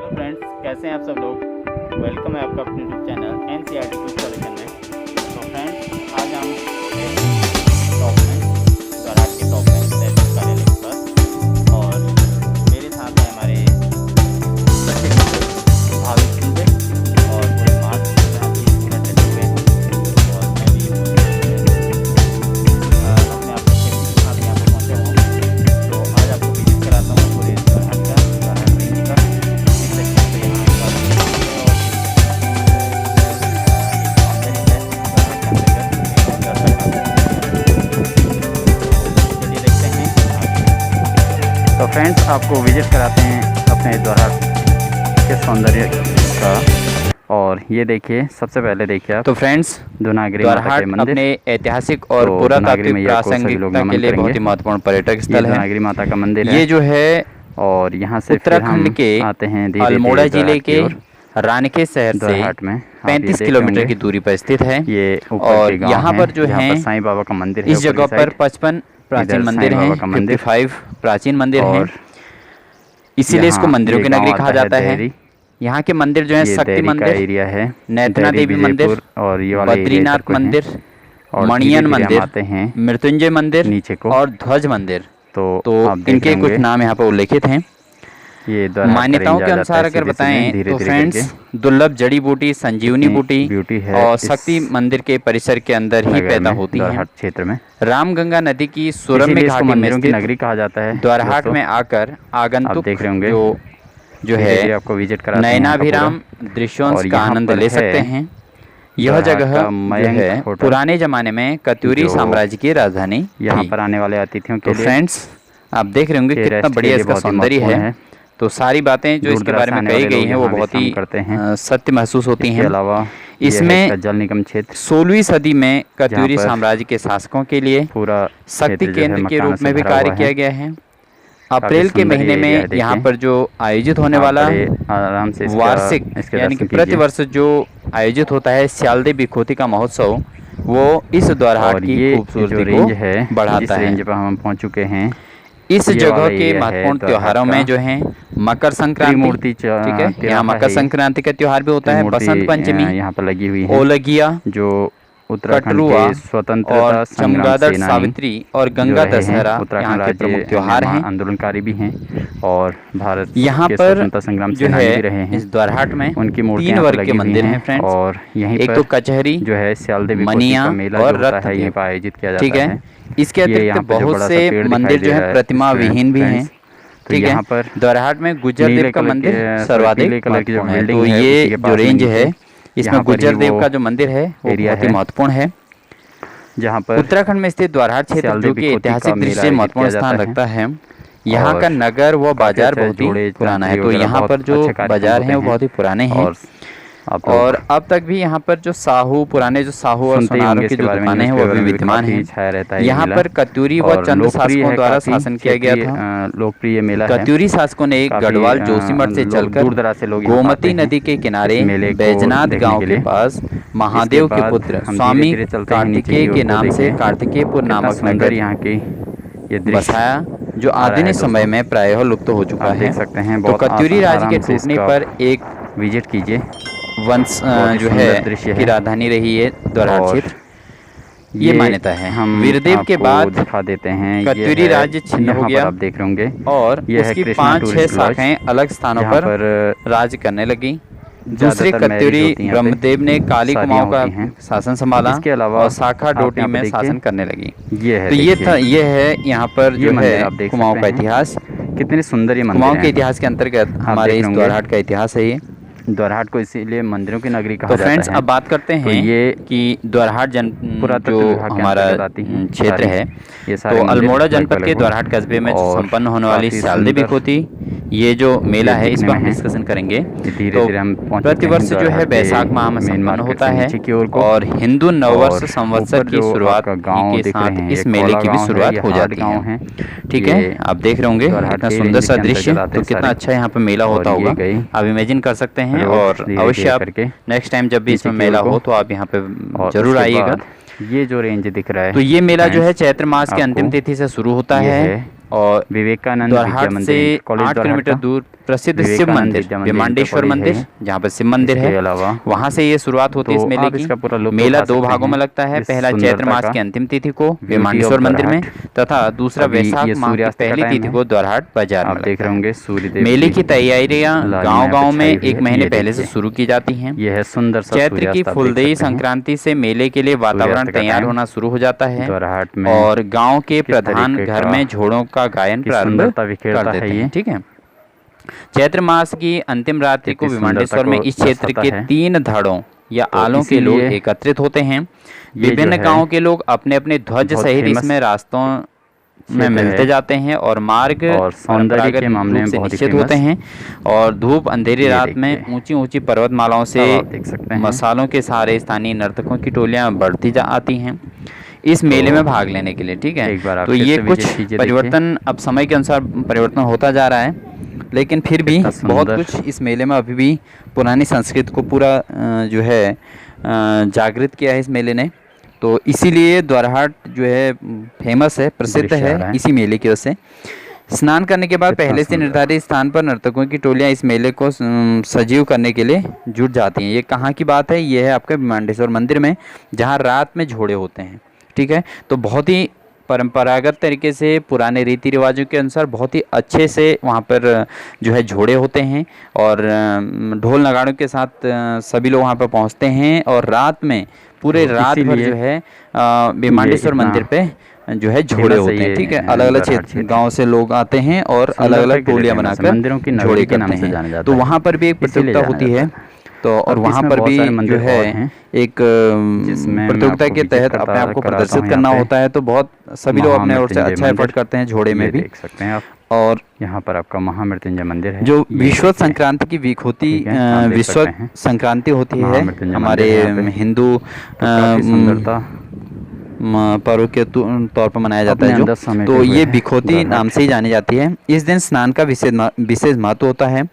Hello friends, कैसे हैं आप सब लोग। वेलकम है आपका अपने YouTube channel NCERT quiz solution में। तो फ्रेंड्स, आज हम टॉप में द्वारहाट के टॉप में तहसील कार्यालय के पास, और मेरे साथ हैं हमारे बच्चे भाविक सिंह और पूरे मार्क्स यहाँ की स्टूडेंट रहे हुए हैं, और मैं भी अपने आप के साथ यहाँ पर पहुँचा हूँ। तो आज आपको विजिट कराता हूँ पूरे द्वारहाट का, द्वारहाट रेंज का। तो फ्रेंड्स, आपको विजिट कराते हैं अपने द्वारहाट के सौंदर्य का। और ये देखिए, सबसे पहले देखिए आप, तो फ्रेंड्स, द्वारहाट अपने ऐतिहासिक और पुरातात्विक प्रासंगिकता के लिए बहुत ही महत्वपूर्ण पर्यटक स्थल है। नागरी माता का मंदिर है। ये जो है और यहाँ से उत्तराखंड के आते हैं अल्मोड़ा जिले के रानखेत शहर से द्वारहाट में 35 किलोमीटर की दूरी पर स्थित है। ये और यहाँ पर जो है साईं बाबा का मंदिर है। इस जगह पर 55 प्राचीन मंदिर हैं, 55 प्राचीन मंदिर हैं, इसीलिए इसको मंदिरों की नगरी कहा जाता है। यहाँ के मंदिर जो है शक्ति मंदिर एरिया है, नैतना देवी मंदिर, और ये बद्रीनाथ मंदिर, मणियन मंदिर, मृत्युंजय मंदिर नीचे को और ध्वज मंदिर। तो इनके कुछ नाम यहाँ पर उल्लेखित हैं। ये मान्यताओं के अनुसार अगर बताएं तो फ्रेंड्स, दुर्लभ जड़ी बूटी संजीवनी बूटी और शक्ति मंदिर के परिसर के अंदर ही पैदा होती है। क्षेत्र में रामगंगा नदी की सुरम्य घाटी में मंदिरों की नगरी कहा जाता है। द्वारहाट में आकर आगंतुक देख रहे होंगे जो है आपको विजिट कराते हैं, नयनाभिराम दृश्यों का आनंद ले सकते हैं। यह जगह जो है पुराने जमाने में कत्यूरी साम्राज्य की राजधानी यहाँ पर आने वाले अतिथियों के लिए। फ्रेंड्स, आप देख रहे होंगे कितना बढ़िया इसका सौंदर्य है। तो सारी बातें जो इसके बारे में कही गई हैं वो बहुत ही सत्य महसूस होती हैं। अलावा इसमें जल निगम क्षेत्र 16वीं सदी में कत्यूरी साम्राज्य के शासकों के लिए पूरा शक्ति केंद्र के रूप में भी कार्य किया गया है। अप्रैल के महीने में यहाँ पर जो आयोजित होने वाला आराम से वार्षिक यानी कि प्रतिवर्ष जो आयोजित होता है स्यालदे बिखोती का महोत्सव, वो इस द्वारहाट की खूबसूरती को बढ़ाता है। रेंज पर हम पहुँच चुके हैं। इस जगह के महत्वपूर्ण त्योहारों में जो है मकर संक्रांति, ठीक है, यहाँ मकर संक्रांति का त्योहार भी होता है, बसंत पंचमी यहाँ पर लगी हुई है, ओलगिया जो उत्तराखंड के स्वतंत्रता चमगादड़ सावित्री और गंगा दशहरा यहाँ के प्रमुख त्योहार हैं। आंदोलनकारी भी हैं और भारत यहाँ पर संग्राम जो है इस द्वारहाट में उनकी 3 वर्ग के मंदिर हैं फ्रेंड्स। और यहीं एक तो कचहरी जो है स्यालदे मनिया और रथ यहीं पर आयोजित किया जाता है। ठीक है, इसके अतिरिक्त बहुत से मंदिर जो है प्रतिमा विहीन भी हैं। ठीक है, द्वारहाट में गुज्जर देव का मंदिर सर्वाधिक महत्वपूर्ण है। तो ये जो रेंज है इसमें गुज्जर देव का जो मंदिर है वो बहुत ही महत्वपूर्ण है। जहाँ पर उत्तराखंड में स्थित द्वारहाट क्षेत्र जो कि ऐतिहासिक दृष्टि से महत्वपूर्ण स्थान रखता है। यहाँ का नगर व बाजार बहुत ही पुराना है। तो यहाँ पर जो बाजार हैं वो बहुत ही पुराने हैं। और अब तक भी यहाँ पर जो पुराने साहू और सोनारों की जो दुकानें हैं वो भी विद्यमान हैं। यहाँ पर कत्यूरी व चंद शासकों द्वारा शासन किया गया था। लोकप्रिय मेला है। कत्यूरी शासकों ने गढ़वाल जोशीमठ से चलकर दूर दराज से लोग गोमती नदी के किनारे बैजनाथ गांव के पास महादेव के पुत्र स्वामी कार्तिकेय के नाम से कार्तिकेयपुर नामक नगर यहाँ की ये बसाया, जो आधुनिक समय में प्रायः लुप्त हो चुका है। देख सकते हैं। तो कत्यूरी राज्य के टूटने पर एक विजिट कीजिए। वंश जो है की राजधानी रही है द्वारहाट क्षेत्र, ये मान्यता है। हम वीरदेव के बाद दिखा देते हैं। कत्यूरी राज्य छिन्न हो गया। आप देख रहे होंगे और उसकी 5-6 शाखाएं अलग स्थानों पर राज करने लगी। दूसरे कत्यूरी ब्रह्मदेव ने काली कुमाऊं का शासन संभाला। इसके अलावा और शाखा डोटी में शासन करने लगी। ये है, तो ये है यहाँ पर जो है कुमाऊं का इतिहास। कितनी सुंदर कुमाऊं के इतिहास के अंतर्गत हमारे इस द्वारहाट का इतिहास है। ये द्वारहाट को इसीलिए मंदिरों की नगरी कहा जाता है। तो फ्रेंड्स, अब बात करते हैं ये कि द्वारहाट जो हमारा क्षेत्र है, तो अल्मोड़ा जनपद के द्वारहाट कस्बे में जो संपन्न होने वाली स्यालदे बिखोती ये जो मेला है इस पर हम डिस्कशन करेंगे। तो प्रतिवर्ष जो है बैसाख माह में संपन्न होता है और हिंदू नववर्ष संवत्सर की शुरुआत के साथ इस मेले की भी शुरुआत हो जाती है। ठीक है, आप देख रहे होंगे इतना सुंदर सा दृश्य, तो कितना अच्छा यहाँ पे मेला होता होगा, आप इमेजिन कर सकते हैं। और अवश्य आप नेक्स्ट टाइम जब भी इसमें मेला हो तो आप यहाँ पे जरूर आइएगा। ये जो रेंज दिख रहा है, तो ये मेला जो है चैत्र मास के अंतिम तिथि से शुरू होता है और विवेकानंद द्वारहाट से 8 किलोमीटर दूर प्रसिद्ध शिव मंदिर विमांडेश्वर मंदिर, जहाँ पर शिव मंदिर है, वहाँ से ये शुरुआत होती है इस मेले की। मेला 2 भागों में लगता है, पहला चैत्र मास की अंतिम तिथि को विमांडेश्वर मंदिर में तथा दूसरा वैशाख माह की पहली तिथि को द्वारहाट बाजार में देख रहे होंगे। सूर्य मेले की तैयारियां गांव-गांव में 1 महीने पहले से शुरू की जाती हैं। यह है सुंदर चैत्र की फुलदेई संक्रांति से मेले के लिए वातावरण तैयार होना शुरू हो जाता है और गाँव के प्रधान घर में झोड़ों का गायन प्रारंभ कर देते हैं। ठीक है, चैत्र मास की अंतिम रात्रि को विमांडेश्वर में इस क्षेत्र के 3 धड़ों या आलों के लोग एकत्रित होते हैं। विभिन्न गांवों के लोग अपने अपने ध्वज सहित इसमें रास्तों में मिलते जाते हैं और मार्ग और सौंदर्य के मामले में निश्चित होते हैं और धूप अंधेरी रात में ऊंची ऊंची पर्वतमालाओं से मसालों के सहारे स्थानीय नर्तकों की टोलियां बढ़ती आती हैं इस मेले में भाग लेने के लिए। ठीक है, तो ये कुछ परिवर्तन अब समय के अनुसार परिवर्तन होता जा रहा है, लेकिन फिर भी बहुत कुछ इस मेले में अभी भी पुरानी संस्कृति को पूरा जो है जागृत किया है इस मेले ने। तो इसीलिए द्वारहाट जो है फेमस है, प्रसिद्ध है इसी मेले की वजह से। स्नान करने के बाद पहले से निर्धारित स्थान पर नर्तकों की टोलियां इस मेले को सजीव करने के लिए जुट जाती हैं। ये कहाँ की बात है? ये है आपके विमांडेश्वर मंदिर में, जहाँ रात में झोड़े होते हैं। ठीक है, तो बहुत ही परंपरागत तरीके से पुराने रीति रिवाजों के अनुसार बहुत ही अच्छे से वहाँ पर जो है झोड़े होते हैं और ढोल नगाड़ों के साथ सभी लोग वहाँ पर पहुँचते हैं और रात में पूरे रात भर जो है विमांडेश्वर मंदिर पे जो है झोड़े होते हैं। ठीक है, अलग अलग क्षेत्र गाँव से लोग आते हैं और अलग अलग टोलियाँ बनाकर झोड़े करते हैं। तो वहाँ पर भी एक प्रतियोगिता होती है, तो और वहाँ पर भी जो है एक प्रतियोगिता के तहत अपने आप को प्रदर्शित करना होता है। तो बहुत सभी लोग अपने ओर से अच्छा एफर्ट करते हैं झोड़े में भी। देख सकते हैं आप, और यहाँ पर आपका महामृत्युंजय मंदिर है जो विश्व संक्रांति की वीक होती विश्व संक्रांति होती है हमारे हिंदू पर्व के तौर पर मनाया जाता है जो, तो ये बिखोती नाम से ही जानी जाती है। इस दिन स्नान का विशेष महत्व होता है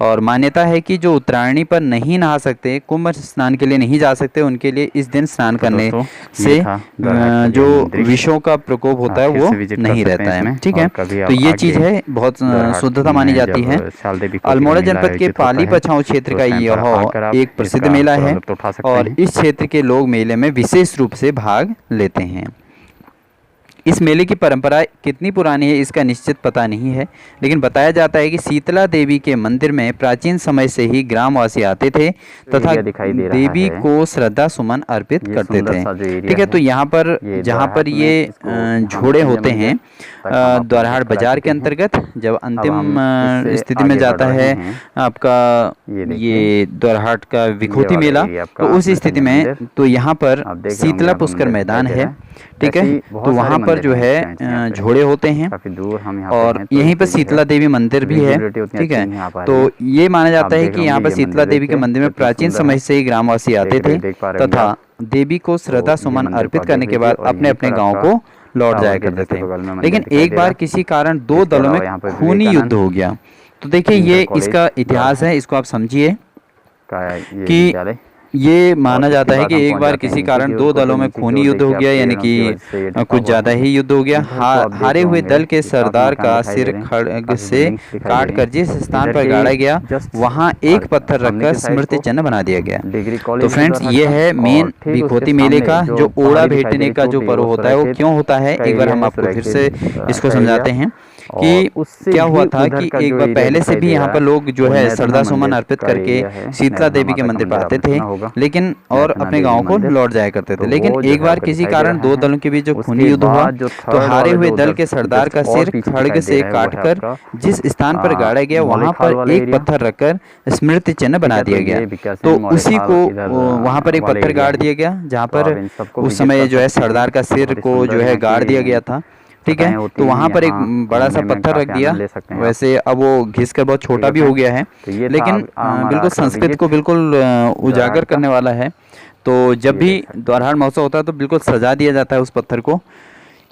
और मान्यता है कि जो उत्तरायणी पर नहीं नहा सकते, कुंभ स्नान के लिए नहीं जा सकते, उनके लिए इस दिन स्नान करने से जो विषों का प्रकोप होता है वो नहीं रहता है। ठीक है, तो ये चीज़ है, बहुत शुद्धता मानी जाती है। अल्मोड़ा जनपद के पाली पछाऊ क्षेत्र का यह एक प्रसिद्ध मेला है और इस क्षेत्र के लोग मेले में विशेष रूप से भाग लेते हैं। इस मेले की परंपरा कितनी पुरानी है इसका निश्चित पता नहीं है, लेकिन बताया जाता है कि शीतला देवी के मंदिर में प्राचीन समय से ही ग्रामवासी आते थे तथा देवी को श्रद्धा सुमन अर्पित करते थे। ठीक है, तो यहाँ पर जहाँ पर ये झोड़े होते हैं द्वारहाट बाजार के अंतर्गत, जब अंतिम स्थिति में जाता है आपका ये द्वारहाट का विखोती मेला, तो उस स्थिति में तो यहाँ पर शीतला पुष्कर मैदान है। ठीक है, तो वहाँ पर जो है झोड़े होते हैं और यहीं पर शीतला देवी मंदिर भी है। ठीक है, तो ये माना जाता है कि यहाँ पर शीतला देवी के मंदिर में प्राचीन समय से ही ग्रामवासी आते थे तथा देवी को श्रद्धा सुमन अर्पित करने के बाद अपने अपने गाँव को लौट जाया करते थे। लेकिन एक बार किसी कारण 2 दलों में खूनी युद्ध हो गया। तो देखिए ये इसका इतिहास है, इसको आप समझिए कि ये माना जाता है कि एक बार किसी कारण 2 दलों में खूनी युद्ध हो गया, यानी कि कुछ ज्यादा ही युद्ध हो गया। हारे हुए दल के सरदार का सिर खड्ग से काटकर जिस स्थान पर गाड़ा गया वहां एक पत्थर रखकर स्मृति चिन्ह बना दिया गया। तो फ्रेंड्स, ये है मेन विखोती मेले का जो ओड़ा भेटने का जो पर्व होता है वो क्यों होता है, एक बार हम आपको फिर से इसको समझाते हैं कि क्या हुआ था कि एक बार पहले से भी यहाँ पर लोग जो है श्रद्धा सुमन अर्पित करके शीतला देवी के मंदिर पर आते थे, लेकिन और अपने गांव को लौट जाया करते थे। लेकिन एक बार किसी कारण 2 दलों के बीच जो खूनी युद्ध हुआ तो हारे हुए दल के सरदार का सिर खड्ग से काटकर जिस स्थान पर गाड़ा गया वहां पर एक पत्थर रखकर स्मृति चिन्ह बना दिया गया। तो उसी को वहां पर एक पत्थर गाड़ दिया गया जहाँ पर उस समय जो है सरदार का सिर को जो है गाड़ दिया गया था। ठीक है, तो वहाँ पर एक बड़ा सा पत्थर रख दिया। वैसे अब वो घिसकर बहुत छोटा भी हो गया है, लेकिन बिल्कुल संस्कृति को बिल्कुल उजागर करने वाला है। तो जब भी द्वारहाट महोत्सव होता है तो बिल्कुल सजा दिया जाता है उस पत्थर को।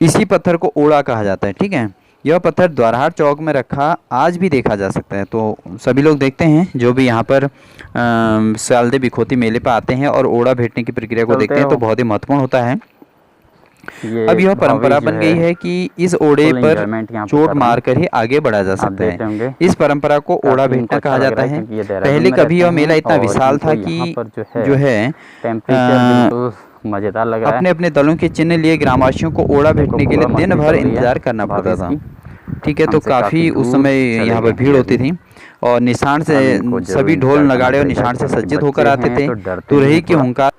इसी पत्थर को ओड़ा कहा जाता है। ठीक है, यह पत्थर द्वारहाट चौक में रखा आज भी देखा जा सकता है। तो सभी लोग देखते हैं जो भी यहाँ पर सालदे बिखोती मेले पर आते हैं और ओड़ा भेटने की प्रक्रिया को देखते हैं तो बहुत ही महत्वपूर्ण होता है। अब यह परंपरा बन गई है कि इस ओड़े पर चोट मारकर ही आगे बढ़ा जा सकता है। इस परंपरा को ओड़ा भेंटना कहा जाता है। पहले कभी यह मेला इतना विशाल था कि जो है मजेदार लग रहा है। अपने अपने दलों के चिन्ह लिए ग्रामवासियों को ओड़ा भेंटने के लिए दिन भर इंतजार करना पड़ता था। ठीक है, तो काफ़ी उस समय यहाँ पर भीड़ होती थी और निशान से सभी ढोल नगाड़े और निशान से सज्जित होकर आते थे। तुरही की हुंकार।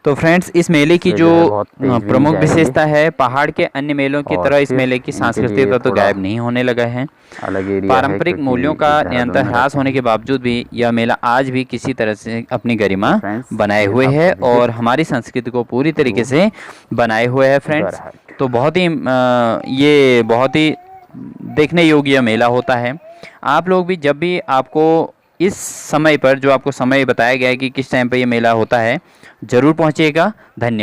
तो फ्रेंड्स, इस मेले की जो प्रमुख विशेषता है, पहाड़ के अन्य मेलों की तरह इस मेले की सांस्कृतिक तत्व गायब नहीं होने लगा है। पारंपरिक मूल्यों का निरंतर ह्रास होने के बावजूद भी यह मेला आज भी किसी तरह से अपनी गरिमा बनाए हुए है और हमारी संस्कृति को पूरी तरीके से बनाए हुए है फ्रेंड्स। तो बहुत ही देखने योग्य मेला होता है। आप लोग भी जब भी आपको इस समय पर जो आपको समय बताया गया है कि किस टाइम पर ये मेला होता है, ज़रूर पहुँचिएगा। धन्यवाद।